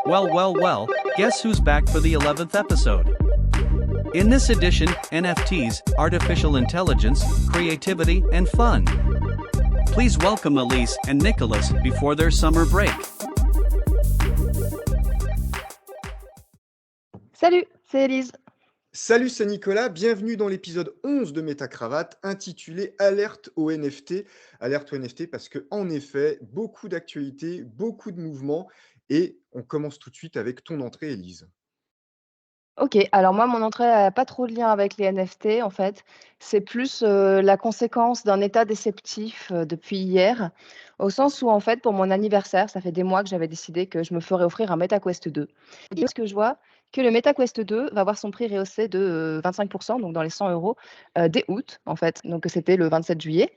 Well, guess who's back for the 11th episode? In this edition, NFTs, artificial intelligence, creativity, and fun. Please welcome Elise and Nicholas before their summer break. Salut, c'est Elise. Salut, c'est Nicolas. Bienvenue dans l'épisode 11 de Métacravate intitulé Alerte au NFT. Alerte au NFT parce que, en effet, beaucoup d'actualités, beaucoup de mouvements et on commence tout de suite avec ton entrée, Elise. Ok, alors moi, mon entrée n'a pas trop de lien avec les NFT, en fait. C'est plus la conséquence d'un état déceptif depuis hier, au sens où, en fait, pour mon anniversaire, ça fait des mois que j'avais décidé que je me ferais offrir un MetaQuest 2. Et ce que je vois, que le MetaQuest 2 va voir son prix rehaussé de 25%, donc dans les 100 euros, dès août, en fait. Donc, c'était le 27 juillet.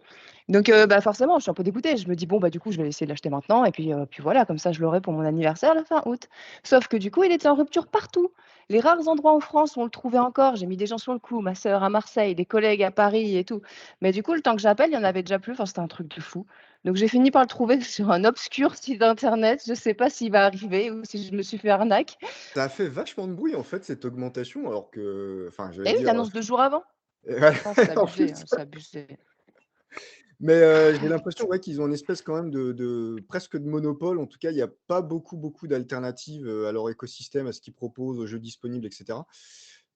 Donc, forcément, je suis un peu dégoûtée. Je me dis, bon, du coup, je vais essayer de l'acheter maintenant. Et puis voilà, comme ça, je l'aurai pour mon anniversaire la fin août. Sauf que du coup, il était en rupture partout. Les rares endroits en France où on le trouvait encore, j'ai mis des gens sur le coup, ma sœur à Marseille, des collègues à Paris et tout. Mais du coup, le temps que j'appelle, il y en avait déjà plus. Enfin, c'était un truc de fou. Donc, j'ai fini par le trouver sur un obscur site internet. Je ne sais pas s'il va arriver ou si je me suis fait arnaque. Ça a fait vachement de bruit, en fait, cette augmentation, alors que, enfin, j'allais Et oui, il dire, l'annonce 2 jours avant. ouais, Non, c'est en abusé, plus. c'est abusé. Mais j'ai l'impression ouais, qu'ils ont une espèce quand même de presque de monopole. En tout cas, il n'y a pas beaucoup d'alternatives à leur écosystème, à ce qu'ils proposent, aux jeux disponibles, etc.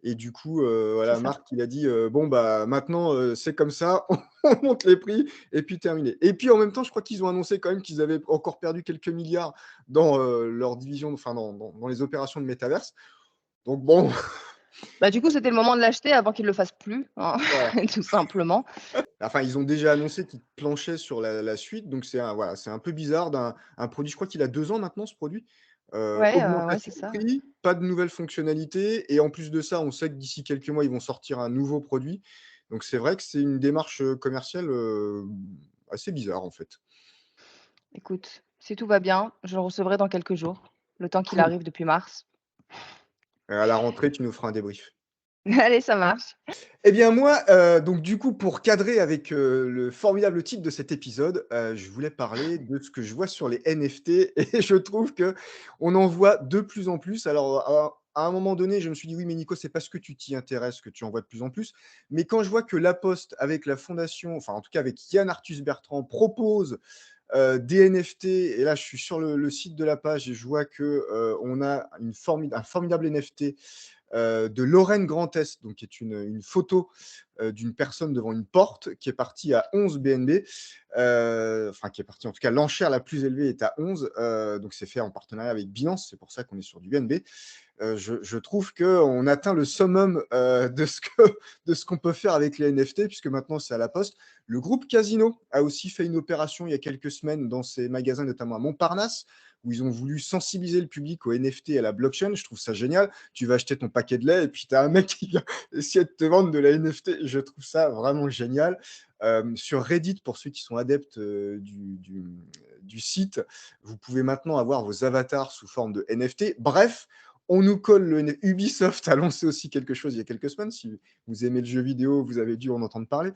Et du coup, C'est voilà, ça. Marc, il a dit bon, bah maintenant, c'est comme ça, on monte les prix et puis terminé. Et puis en même temps, je crois qu'ils ont annoncé quand même qu'ils avaient encore perdu quelques milliards dans leur division, enfin, dans les opérations de métaverse. Donc bon, Du coup, c'était le moment de l'acheter avant qu'il le fasse plus, hein, voilà. tout simplement. Enfin, ils ont déjà annoncé qu'ils planchaient sur la suite, donc voilà, c'est un peu bizarre un produit, je crois qu'il a 2 ans maintenant ce produit. Ouais, c'est Augmentation de ça, ouais. prix, pas de nouvelles fonctionnalités et en plus de ça, on sait que d'ici quelques mois, ils vont sortir un nouveau produit. Donc c'est vrai que c'est une démarche, commerciale, assez bizarre en fait. Écoute, si tout va bien, je le recevrai dans quelques jours, le temps qu'il Cool. arrive depuis mars. À la rentrée, tu nous feras un débrief. Allez, ça marche. Eh bien moi, donc du coup, pour cadrer avec, le formidable titre de cet épisode, je voulais parler de ce que je vois sur les NFT et je trouve qu'on en voit de plus en plus. Alors, à un moment donné, je me suis dit: «Oui, mais Nico, c'est parce que tu t'y intéresses que tu en vois de plus en plus». Mais quand je vois que La Poste, avec la fondation, enfin, en tout cas avec Yann Arthus Bertrand, propose, des NFT et là, je suis sur le site de la page et je vois que, on a un formidable NFT de Lorraine Grand Est, donc qui est une photo d'une personne devant une porte qui est partie à 11 BNB, enfin qui est partie en tout cas l'enchère la plus élevée est à 11, donc c'est fait en partenariat avec Binance, c'est pour ça qu'on est sur du BNB. Je trouve qu'on atteint le summum de ce qu'on peut faire avec les NFT, puisque maintenant c'est à la poste. Le groupe Casino a aussi fait une opération il y a quelques semaines dans ses magasins, notamment à Montparnasse, où ils ont voulu sensibiliser le public aux NFT et à la blockchain. Je trouve ça génial. Tu vas acheter ton paquet de lait et puis tu as un mec qui vient essayer de te vendre de la NFT. Je trouve ça vraiment génial. Sur Reddit, pour ceux qui sont adeptes du site, vous pouvez maintenant avoir vos avatars sous forme de NFT. Bref, on nous colle Ubisoft a lancé aussi quelque chose il y a quelques semaines. Si vous aimez le jeu vidéo, vous avez dû en entendre parler,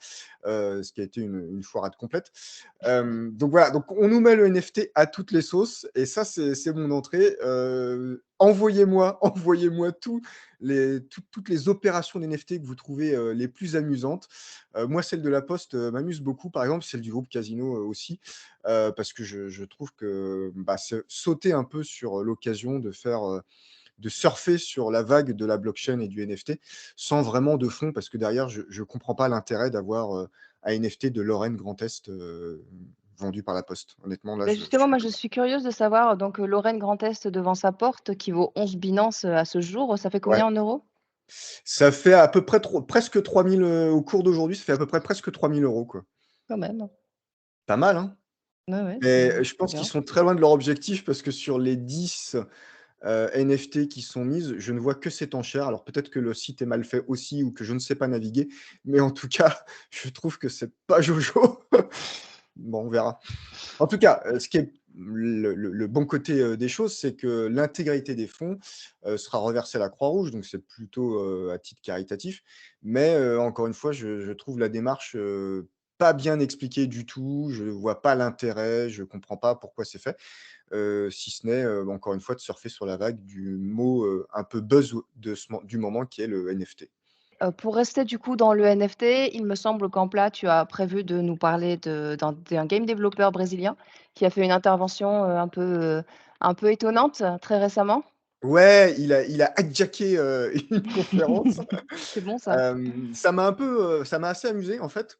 ce qui a été une foirade complète. Donc voilà, donc on nous met le NFT à toutes les sauces et ça, c'est mon entrée. Envoyez-moi toutes les opérations d'NFT que vous trouvez les plus amusantes. Moi, celle de la Poste m'amuse beaucoup, par exemple, celle du groupe Casino aussi, parce que je trouve que c'est sauter un peu sur l'occasion de surfer sur la vague de la blockchain et du NFT sans vraiment de fond, parce que derrière, je ne comprends pas l'intérêt d'avoir un NFT de Lorraine Grand Est vendu par la Poste. Honnêtement, là, je Justement, moi, je suis curieuse de savoir, donc Lorraine Grand Est devant sa porte, qui vaut 11 Binance à ce jour, ça fait ouais. combien en euros? Ça fait à peu près presque 3000 au cours d'aujourd'hui, ça fait à peu près presque 3000 euros, quoi. Quand même. Pas mal, hein? Ouais, Mais je c'est pense qu'ils bien. sont très loin de leur objectif parce que sur les 10 NFT qui sont mises, je ne vois que cette enchère. Alors peut-être que le site est mal fait aussi ou que je ne sais pas naviguer, mais en tout cas, je trouve que c'est pas jojo. Bon, on verra. En tout cas, ce qui est le bon côté des choses, c'est que l'intégralité des fonds sera reversée à la Croix-Rouge, donc c'est plutôt à titre caritatif. Mais encore une fois, je trouve la démarche pas bien expliquée du tout. Je ne vois pas l'intérêt, je ne comprends pas pourquoi c'est fait. si ce n'est, encore une fois, de surfer sur la vague du mot, un peu buzz du moment qui est le NFT. Pour rester du coup dans le NFT, il me semble qu'en plat, tu as prévu de nous parler d'un game développeur brésilien qui a fait une intervention, un peu étonnante, très récemment? Ouais, il a hijacké, une conférence. C'est bon ça. Ça m'a assez amusé, en fait.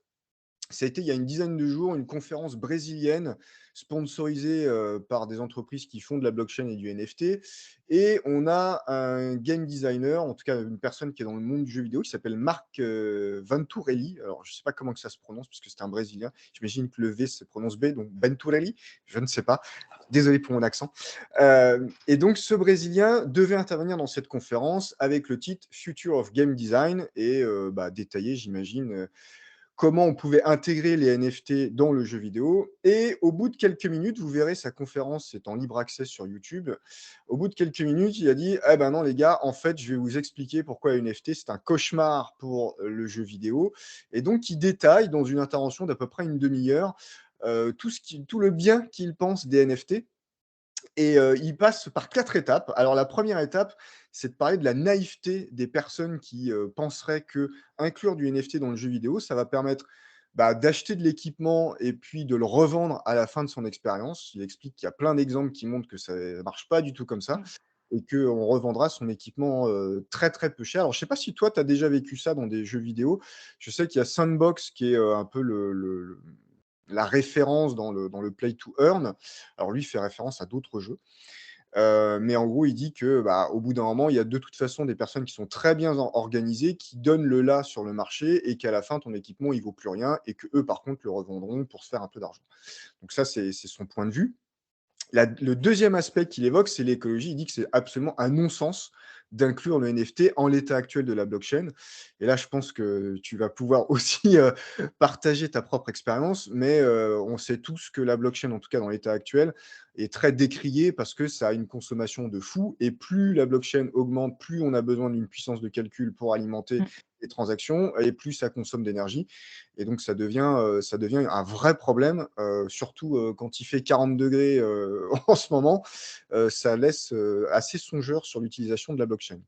Ça a été il y a une dizaine de jours, une conférence brésilienne sponsorisée, par des entreprises qui font de la blockchain et du NFT et on a un game designer, en tout cas une personne qui est dans le monde du jeu vidéo qui s'appelle Marc, Venturelli. Alors je ne sais pas comment que ça se prononce puisque c'est un brésilien. J'imagine que le V se prononce B, donc Venturelli, je ne sais pas. Désolé pour mon accent. Et donc ce brésilien devait intervenir dans cette conférence avec le titre Future of Game Design et détailler, j'imagine, comment on pouvait intégrer les NFT dans le jeu vidéo. Et au bout de quelques minutes, vous verrez, sa conférence est en libre accès sur YouTube. Au bout de quelques minutes, il a dit: eh ben non, les gars, en fait, je vais vous expliquer pourquoi les NFT, c'est un cauchemar pour le jeu vidéo. Et donc, il détaille dans une intervention d'à peu près une demi-heure tout le bien qu'il pense des NFT. Et il passe par 4 étapes. Alors la première étape, c'est de parler de la naïveté des personnes qui, penseraient qu'inclure du NFT dans le jeu vidéo, ça va permettre, d'acheter de l'équipement et puis de le revendre à la fin de son expérience. Il explique qu'il y a plein d'exemples qui montrent que ça ne marche pas du tout comme ça Mmh. et qu'on revendra son équipement, très, très peu cher. Alors je ne sais pas si toi, tu as déjà vécu ça dans des jeux vidéo? Je sais qu'il y a Sandbox qui est, un peu la référence dans le play to earn. Alors lui, il fait référence à d'autres jeux. Mais en gros, il dit que, au bout d'un moment, il y a de toute façon des personnes qui sont très bien organisées, qui donnent le là sur le marché et qu'à la fin, ton équipement, il vaut plus rien et que eux, par contre, le revendront pour se faire un peu d'argent. Donc ça, c'est son point de vue. Le deuxième aspect qu'il évoque, c'est l'écologie. Il dit que c'est absolument un non-sens d'inclure le NFT en l'état actuel de la blockchain. Et là, je pense que tu vas pouvoir aussi partager ta propre expérience, mais on sait tous que la blockchain, en tout cas dans l'état actuel, est très décriée parce que ça a une consommation de fou. Et plus la blockchain augmente, plus on a besoin d'une puissance de calcul pour alimenter Mmh. les transactions et plus ça consomme d'énergie. Et donc ça devient un vrai problème, surtout, quand il fait 40 degrés en ce moment, ça laisse, assez songeur sur l'utilisation de la blockchain.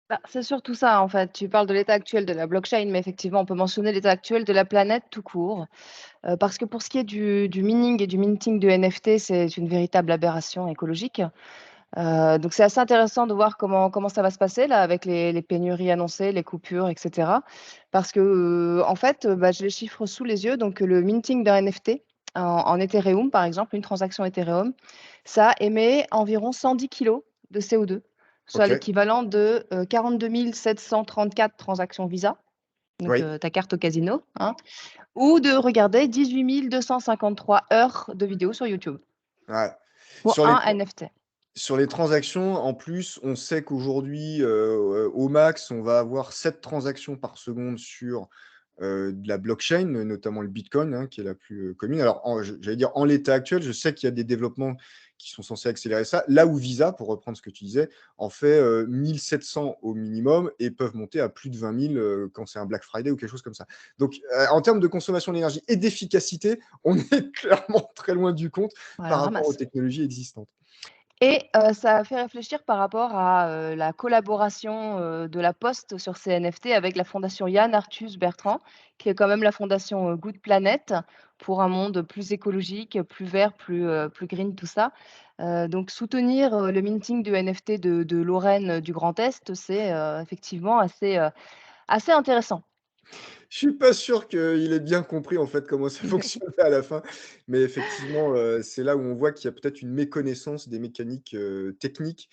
Bah, c'est surtout ça, en fait. Tu parles de l'état actuel de la blockchain, mais effectivement, on peut mentionner l'état actuel de la planète tout court. Parce que pour ce qui est du mining et du minting de NFT, c'est une véritable aberration écologique. Donc c'est assez intéressant de voir comment ça va se passer là avec les pénuries annoncées, les coupures et cetera. Parce que, en fait, j'ai les chiffres sous les yeux, donc le minting d'un NFT en Ethereum, par exemple, une transaction Ethereum, ça émet environ 110 kilogrammes de CO2, soit OK. l'équivalent de, 42 734 transactions Visa, donc Oui. ta carte au casino, hein, ou de regarder 18 253 heures de vidéos sur YouTube Ouais. pour Sur les un tran NFT. Sur les transactions, en plus, on sait qu'aujourd'hui, au max, on va avoir 7 transactions par seconde sur, de la blockchain, notamment le bitcoin, hein, qui est la plus, commune. Alors j'allais dire en l'état actuel, je sais qu'il y a des développements qui sont censés accélérer ça. Là où Visa, pour reprendre ce que tu disais, en fait, 1 700 au minimum et peuvent monter à plus de 20 000, quand c'est un Black Friday ou quelque chose comme ça. Donc, en termes de consommation d'énergie et d'efficacité, on est clairement très loin du compte Voilà, par rapport aux ramasse. technologies existantes. Et ça a fait réfléchir par rapport à, la collaboration, de La Poste sur ces NFT avec la fondation Yann Arthus Bertrand, qui est quand même la fondation, Good Planet pour un monde plus écologique, plus vert, plus green, tout ça. Donc soutenir, le minting de NFT de Lorraine, du Grand Est, c'est, effectivement assez intéressant. Je suis pas sûr qu'il ait bien compris, en fait, comment ça fonctionnait à la fin, mais effectivement, c'est là où on voit qu'il y a peut-être une méconnaissance des mécaniques, techniques,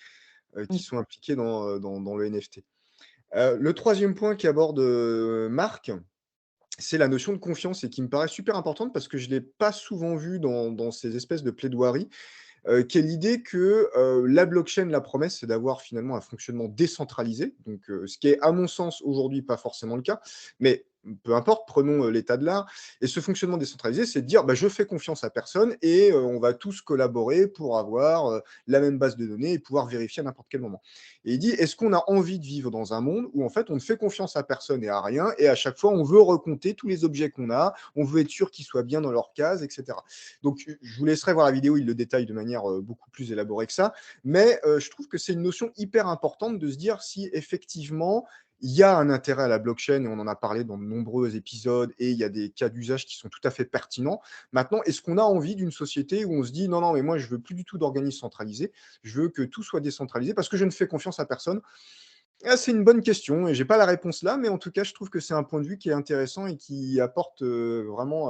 qui Mmh. sont impliquées dans le NFT. Le troisième point qu'aborde, Marc, c'est la notion de confiance et qui me paraît super importante parce que je l'ai pas souvent vu dans ces espèces de plaidoiries. Qui est l'idée que, la blockchain, la promesse, c'est d'avoir finalement un fonctionnement décentralisé, donc ce qui est à mon sens aujourd'hui pas forcément le cas. Mais peu importe, prenons l'état de l'art. Et ce fonctionnement décentralisé, c'est de dire bah, je fais confiance à personne et on va tous collaborer pour avoir la même base de données et pouvoir vérifier à n'importe quel moment. Et il dit est-ce qu'on a envie de vivre dans un monde où en fait on ne fait confiance à personne et à rien et à chaque fois on veut recompter tous les objets qu'on a, on veut être sûr qu'ils soient bien dans leur case, etc. Donc je vous laisserai voir la vidéo, il le détaille de manière beaucoup plus élaborée que ça, mais je trouve que c'est une notion hyper importante de se dire si effectivement il y a un intérêt à la blockchain, et on en a parlé dans de nombreux épisodes, et il y a des cas d'usage qui sont tout à fait pertinents. Maintenant, est-ce qu'on a envie d'une société où on se dit non, non, mais moi, je veux plus du tout d'organismes centralisés, je veux que tout soit décentralisé parce que je ne fais confiance à personne? Ah, c'est une bonne question, et j'ai pas la réponse là, mais en tout cas, je trouve que c'est un point de vue qui est intéressant et qui apporte vraiment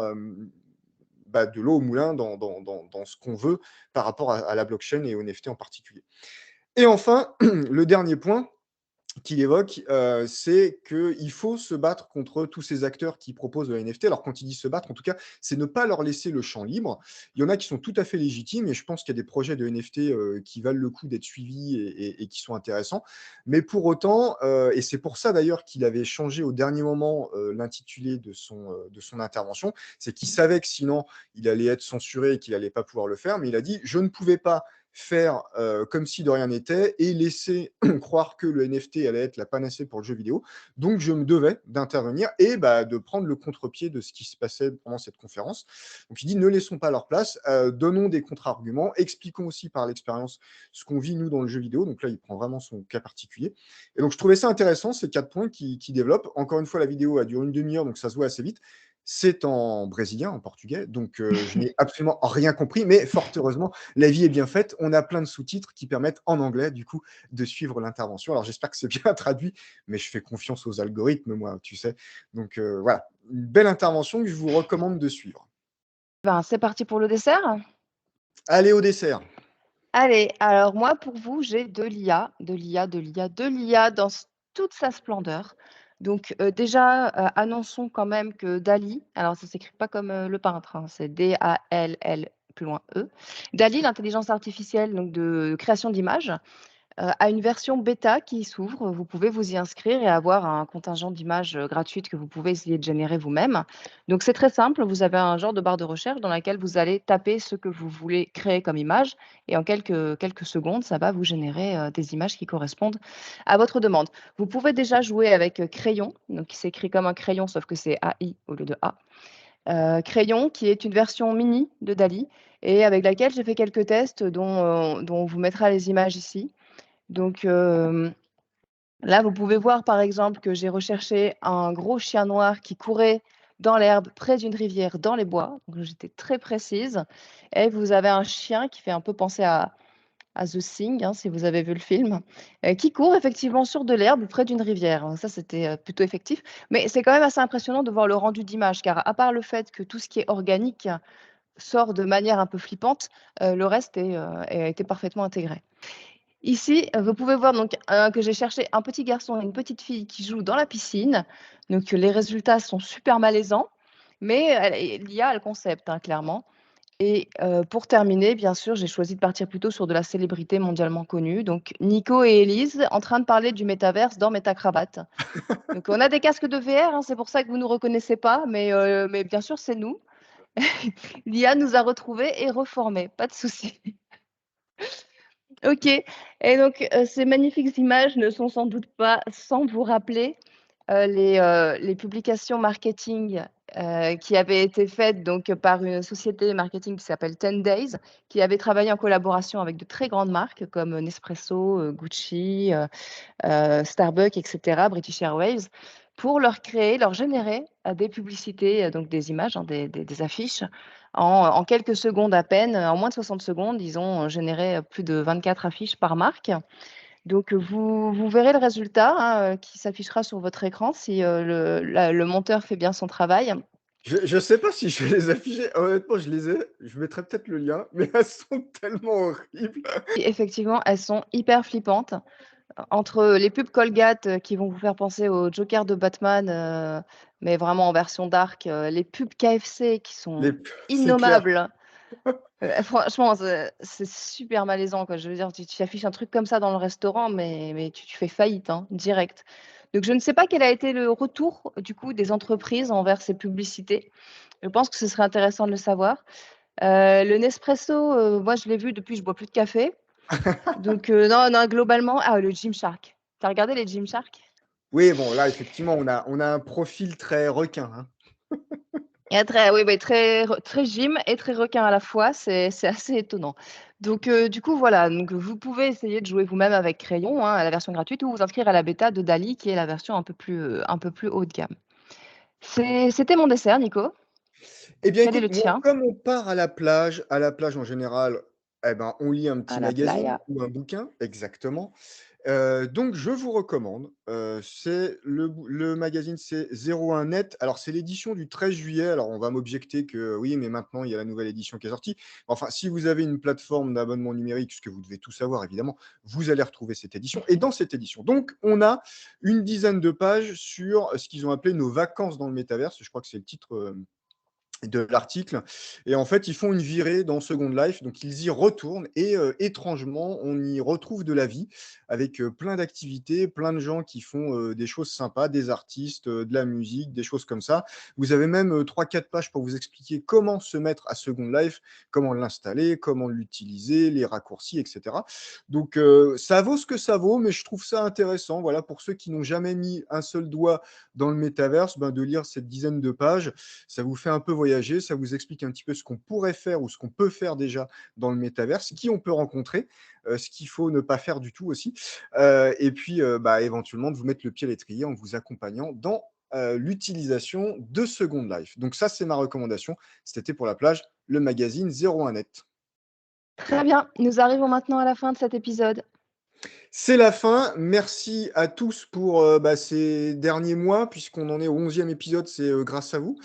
bah, de l'eau au moulin dans ce qu'on veut par rapport à la blockchain et aux NFT en particulier. Et enfin, le dernier point, qu'il évoque, c'est qu'il faut se battre contre tous ces acteurs qui proposent de la NFT. Alors quand il dit se battre, en tout cas, c'est ne pas leur laisser le champ libre. Il y en a qui sont tout à fait légitimes et je pense qu'il y a des projets de NFT qui valent le coup d'être suivis et qui sont intéressants. Mais pour autant, et c'est pour ça d'ailleurs qu'il avait changé au dernier moment l'intitulé de son intervention, c'est qu'il savait que sinon il allait être censuré et qu'il n'allait pas pouvoir le faire, mais il a dit je ne pouvais pas faire comme si de rien n'était et laisser croire que le NFT allait être la panacée pour le jeu vidéo. Donc, je me devais d'intervenir et bah, de prendre le contre-pied de ce qui se passait pendant cette conférence. Donc, il dit ne laissons pas leur place, donnons des contre-arguments, expliquons aussi par l'expérience ce qu'on vit nous dans le jeu vidéo. Donc là, il prend vraiment son cas particulier. Et donc, je trouvais ça intéressant, ces 4 points qui développent. Encore une fois, la vidéo a duré une demi-heure, donc ça se voit assez vite. C'est en brésilien, en portugais, donc je n'ai absolument rien compris, mais fort heureusement, la vie est bien faite. On a plein de sous-titres qui permettent en anglais, du coup, de suivre l'intervention. Alors j'espère que c'est bien traduit, mais je fais confiance aux algorithmes, moi, tu sais. Donc voilà, une belle intervention que je vous recommande de suivre. Ben, c'est parti pour le dessert? Allez au dessert. Allez, alors moi, pour vous, j'ai de l'IA, de l'IA, de l'IA, de l'IA dans toute sa splendeur. Donc, déjà, annonçons quand même que DALL-E, alors ça s'écrit pas comme le peintre, hein, c'est DALL, plus loin E. DALL-E, l'intelligence artificielle donc de création d'images, a une version bêta qui s'ouvre. Vous pouvez vous y inscrire et avoir un contingent d'images gratuites que vous pouvez essayer de générer vous-même. Donc, c'est très simple. Vous avez un genre de barre de recherche dans laquelle vous allez taper ce que vous voulez créer comme image et en quelques secondes, ça va vous générer des images qui correspondent à votre demande. Vous pouvez déjà jouer avec Crayon, donc qui s'écrit comme un crayon, sauf que c'est AI au lieu de A. Crayon, qui est une version mini de DALL-E et avec laquelle j'ai fait quelques tests dont on vous mettra les images ici. Donc, là, vous pouvez voir, par exemple, que j'ai recherché un gros chien noir qui courait dans l'herbe près d'une rivière dans les bois. Donc j'étais très précise et vous avez un chien qui fait un peu penser à The Thing, hein, si vous avez vu le film, qui court effectivement sur de l'herbe près d'une rivière. Ça, c'était, plutôt effectif, mais c'est quand même assez impressionnant de voir le rendu d'image car à part le fait que tout ce qui est organique sort de manière un peu flippante, le reste a été parfaitement intégré. Ici, vous pouvez voir donc, que j'ai cherché un petit garçon et une petite fille qui jouent dans la piscine. Donc, les résultats sont super malaisants, mais l'IA a le concept, hein, clairement. Et pour terminer, bien sûr, j'ai choisi de partir plutôt sur de la célébrité mondialement connue. Donc, Nico et Élise en train de parler du métaverse dans Métacravate. Donc, on a des casques de VR, hein, c'est pour ça que vous ne nous reconnaissez pas, mais bien sûr, c'est nous. L'IA nous a retrouvés et reformés, pas de souci. OK, et donc ces magnifiques images ne sont sans doute pas sans vous rappeler, les publications marketing, qui avaient été faites donc par une société marketing qui s'appelle 10 Days, qui avait travaillé en collaboration avec de très grandes marques comme Nespresso, Gucci, Starbucks et cetera, British Airways, pour leur générer, des publicités, donc des images, hein, des affiches en quelques secondes à peine, en moins de 60 secondes, ils ont généré, plus de 24 affiches par marque. Donc, vous verrez le résultat, hein, qui s'affichera sur votre écran si, le monteur fait bien son travail. Je sais pas si je vais les afficher. Honnêtement, je les ai. Je mettrai peut-être le lien, mais elles sont tellement horribles. Et effectivement, elles sont hyper flippantes. Entre les pubs Colgate, qui vont vous faire penser au Joker de Batman, mais vraiment en version dark, les pubs KFC qui sont Les c'est clair. innommables. Franchement, c'est super malaisant, quoi. Je veux dire, tu affiches un truc comme ça dans le restaurant, mais tu fais faillite, hein, direct. Donc je ne sais pas quel a été le retour, du coup, des entreprises envers ces publicités. Je pense que ce serait intéressant de le savoir. Le Nespresso, moi, je l'ai vu depuis, je bois plus de café. Donc non, non, globalement le Gymshark. Tu as regardé les Gymshark? Oui, bon, là, effectivement, on a un profil très requin, hein. Et très oui, très gym et très requin à la fois, c'est assez étonnant. Donc du coup, voilà, donc vous pouvez essayer de jouer vous-même avec crayon, hein, à la version gratuite ou vous inscrire à la bêta de Dall-E qui est la version un peu plus haut de gamme. C'était mon dessert, Nico. Eh bien, Quel est écoute, le moi, tien? comme on part à la plage en général, eh ben, on lit un À petit la magazine playa. ou un bouquin, exactement. Donc je vous recommande, c'est le magazine, c'est 01 Net. Alors c'est l'édition du 13 juillet. Alors on va m'objecter que oui, mais maintenant il y a la nouvelle édition qui est sortie. Enfin, si vous avez une plateforme d'abonnement numérique, ce que vous devez tout savoir évidemment, vous allez retrouver cette édition. Et dans cette édition, donc on a une dizaine de pages sur ce qu'ils ont appelé nos vacances dans le métaverse. Je crois que c'est le titre, de l'article. Et en fait, ils font une virée dans Second Life, donc ils y retournent et étrangement, on y retrouve de la vie avec, plein d'activités, plein de gens qui font, des choses sympas, des artistes, de la musique, des choses comme ça. Vous avez même, 3-4 pages pour vous expliquer comment se mettre à Second Life, comment l'installer, comment l'utiliser, les raccourcis et cetera. Donc ça vaut ce que ça vaut, mais je trouve ça intéressant, voilà, pour ceux qui n'ont jamais mis un seul doigt dans le métaverse, ben, de lire cette dizaine de pages. Ça vous fait un peu voyager, ça vous explique un petit peu ce qu'on pourrait faire ou ce qu'on peut faire déjà dans le métaverse, qui on peut rencontrer, ce qu'il faut ne pas faire du tout aussi, et puis, bah, éventuellement de vous mettre le pied à l'étrier en vous accompagnant dans, l'utilisation de Second Life. Donc ça, c'est ma recommandation. C'était pour la plage, le magazine 01 Net. Très bien, nous arrivons maintenant à la fin de cet épisode. C'est la fin. Merci à tous pour, bah, ces derniers mois puisqu'on en est au 11e épisode, c'est, grâce à vous.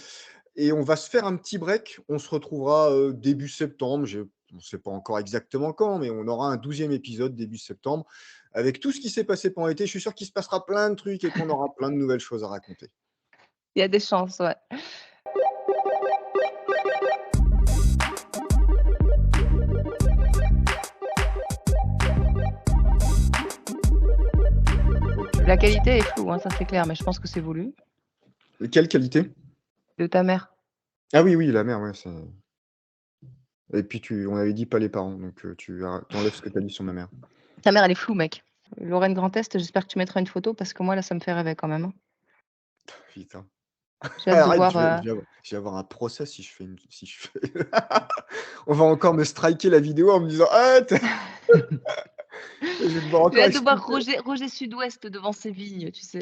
Et on va se faire un petit break. On se retrouvera, début septembre. On ne sait pas encore exactement quand, mais on aura un 12e épisode début septembre avec tout ce qui s'est passé pendant l'été. Je suis sûr qu'il se passera plein de trucs et qu'on aura plein de nouvelles choses à raconter. Il y a des chances, ouais. OK. La qualité est floue, hein, ça c'est clair, mais je pense que c'est voulu. Quelle qualité? De ta mère. Ah oui, oui, la mère, ouais, ça et puis on avait dit pas les parents, donc tu enlèves ce que tu as dit sur ma mère. Ta mère, elle est floue, mec. Lorraine Grand Est, j'espère que tu mettras une photo parce que moi là, ça me fait rêver quand même, hein. Putain. J'ai hâte de Arrête, voir, je vais avoir un procès si je fais on va encore me striker la vidéo en me disant: «Arrête!» Je vais devoir j'ai encore hâte de voir expliquer. Roger Sud-Ouest devant ses vignes, tu sais?